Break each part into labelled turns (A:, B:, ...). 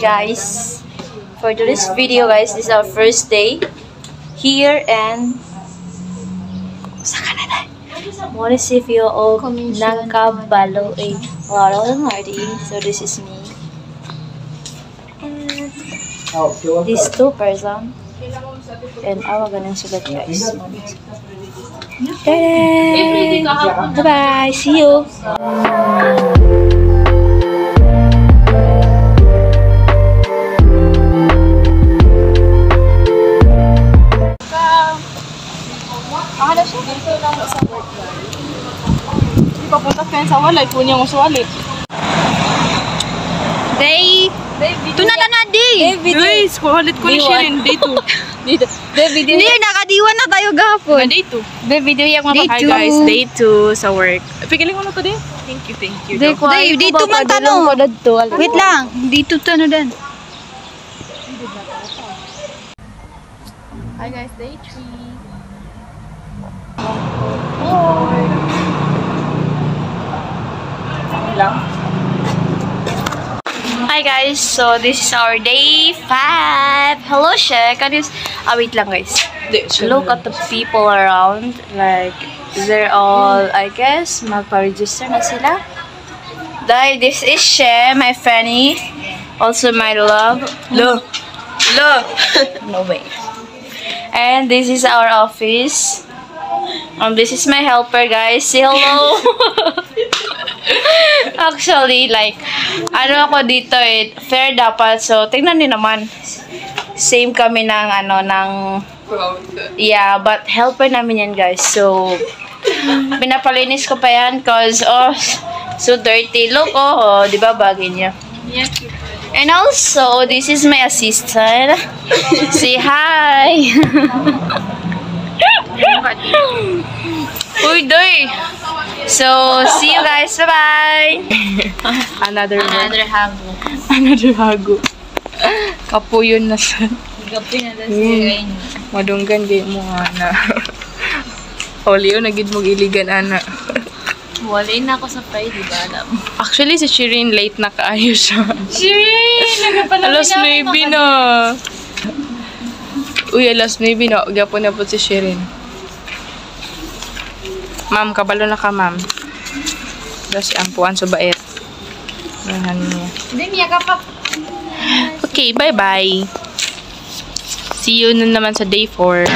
A: guys. For today's video guys, this is our first day here and sa Canada. What is if you all nakabalo eh. Wow, so this is me. And these two person. And awa ganun sulat guys. Bye-bye. See you.
B: Papunta kayo sa walay, punya mo sa wallet.
A: Day, tunala na day.
B: Guys, wallet ko ni Shirin, day 2.
A: Hindi, nakadiwan na tayo gahapon.
B: Na day 2.
A: Day, video yung mga
B: Hi guys, day 2 sa work. Pigiling ko na to din. Thank you.
A: Day, dito man tanong. Wait lang, dito tanong din.
B: Hi guys, day 3.
A: Hi guys, so this is our day 5. Hello, Shek. Wait lang guys. Look at the people around. Like, they're all, I guess, magpa-register na sila. This is She, my Fanny. Also my love. No way. And this is our office. This is my helper, guys. Say hello. Actually, like, ano ako dito eh, fair dapat. So, tingnan niyo naman. Same kami ng, yeah, but helper namin yan, guys. So, pinapalinis ko pa yan cause, so dirty. Look, di ba bagay niya? And also, this is my assistant. Say hi. Uy, doy. So, see you guys. Bye-bye.
B: Another
A: hago.
B: Kapuyon na sa.
A: Kapuyon na sa.
B: Madunggan di mo ana. Olio nagid mo iligan ana.
A: Wala na ako sa Friday, di ba alam?
B: Actually, si Shirin late na kaayo siya.
A: Shirin!
B: Alas 9 na. Uy, alas 9 na. Gapon na po si Shirin. Ma'am, kabalo na ka, ma'am. Tapos, ampuan sa bait. Ayan niya.
A: Hindi niya kapap.
B: Okay, bye-bye. See you na naman sa day 4.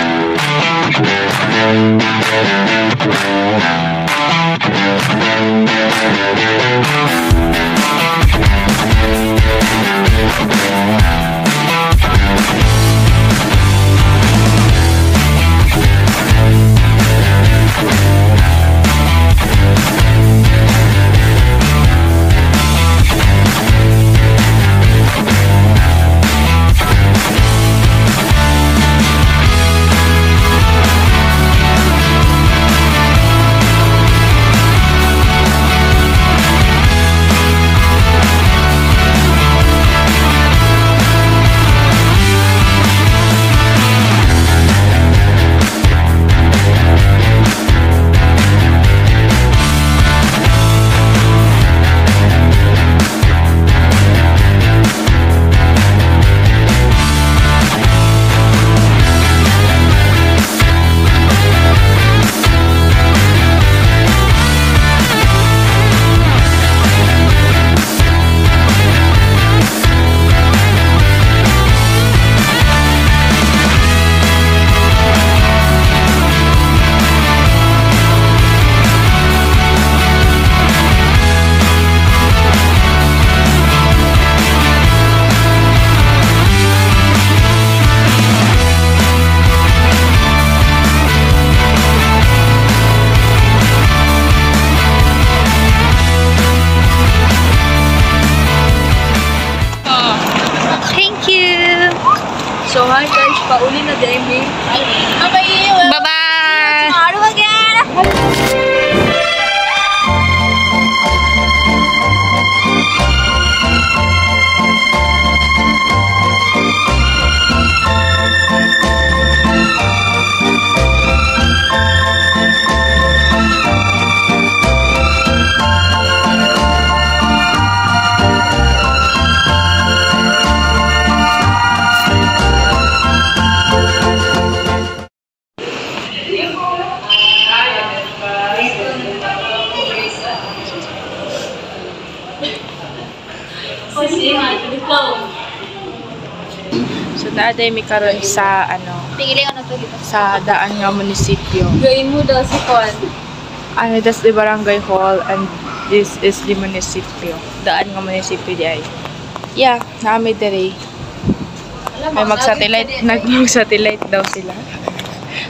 A: So, hi guys, pauli na Demi.
B: Bye-bye!
A: Bye-bye!
B: Tomorrow again! So naaday mi karon sa
A: Tingilin ano to dito.
B: sa daan nga munisipyo.
A: Gain mo daw si Kon.
B: That's the barangay hall and this is the munisipyo. Daan nga munisipyo di ay. Yeah, naami dere. May mag-satellite, nag-satellite daw sila.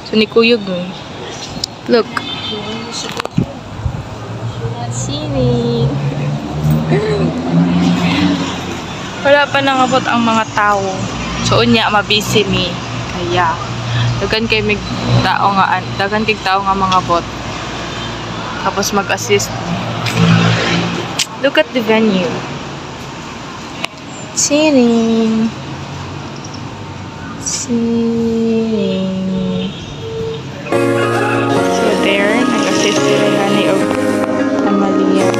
B: So ni Kuyog mo. Look. Sini. Wala pa nangabot ang mga tao. So unya mabisi mi. Kaya dagan kay mig tao nga mga bot. Tapos mag-assist. Look at the venue. Sini. Sini. So there, nag-assist sila ni Amalia.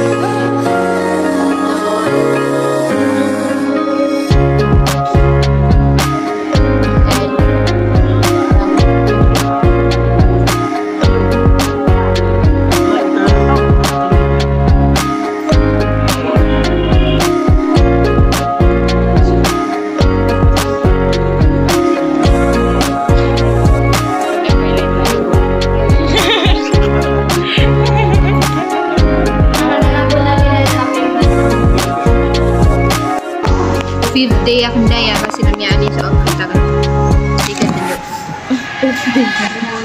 A: Fifth day akong daya kasi nangyari sa Africa. Hindi ka dito.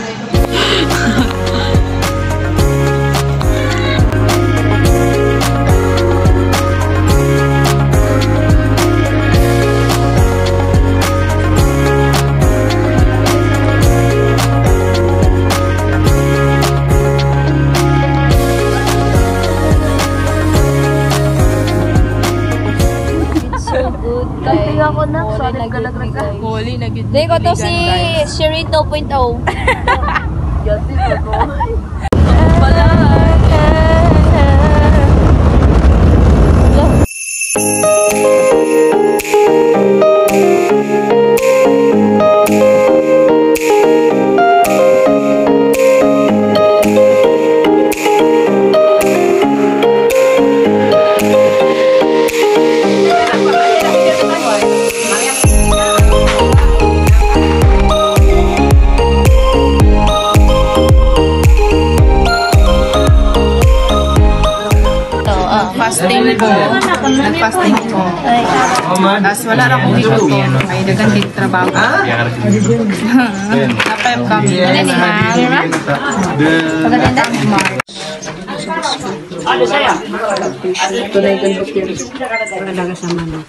A: Kaya ako na, sorry galagraga.
B: Holy na gid.
A: Hindi ko to si Sherry 2.0. Yati ko.
B: Fasting ko. Nag-fasting ko. Tapos wala na akong dito. Ay, dagan din trabaho. Napay kami. Ano ni ma'am? Pagkatanda?
C: Ano saya?
B: Tunay ka dito.
C: Talaga sa mano.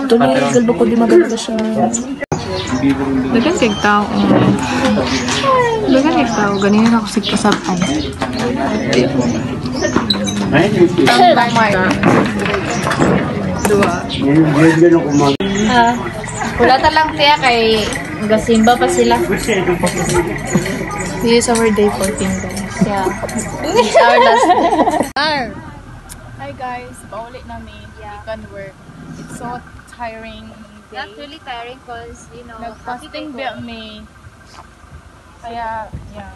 B: Tunay galbo ko di magalaga siya. Dagan kay tao. Dagan kay tao. Ganyan ako sigpasaban. Dua.
A: Wala talang tiya kay gasimba pa sila.
B: This is our day 14 guys.
A: Yeah. This is our last
B: Hi guys, paulit namin. We can work. It's so tiring day.
A: Not really tiring because, you know,
B: Nag-fasting ba may. Kaya, yeah.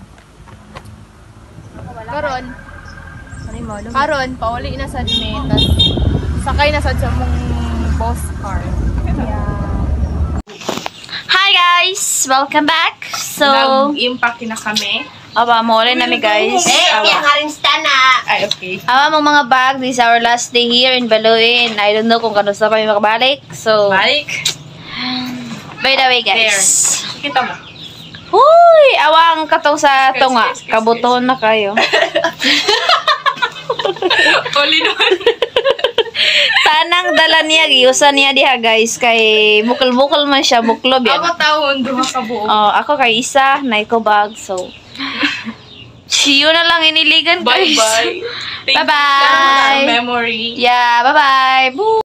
B: Karon, pauli na sa dumi. Tas sakay na sa mong boss car.
A: Hi guys! Welcome back! So,
B: Nag-impact na kami.
A: aba, mawala namin guys.
B: Ay, okay.
A: Awa mong mga bag, this is our last day here in Baluin. I don't know kung kano sa kami makabalik. So,
B: Balik.
A: by the way guys.
B: Kita mo.
A: Huy! Awang katong sa tunga. Kabuton na kayo.
B: Uli doon.
A: Tanang dala niya, giusan niya diha guys. Kay bukol-bukol man siya, buklob yan.
B: Ako taon, duha ka buo.
A: Ako kay isa, na iko bag. So, see you na lang iniligan guys.
B: Bye-bye.
A: Bye-bye.
B: Memory.
A: Yeah, bye-bye. Boo!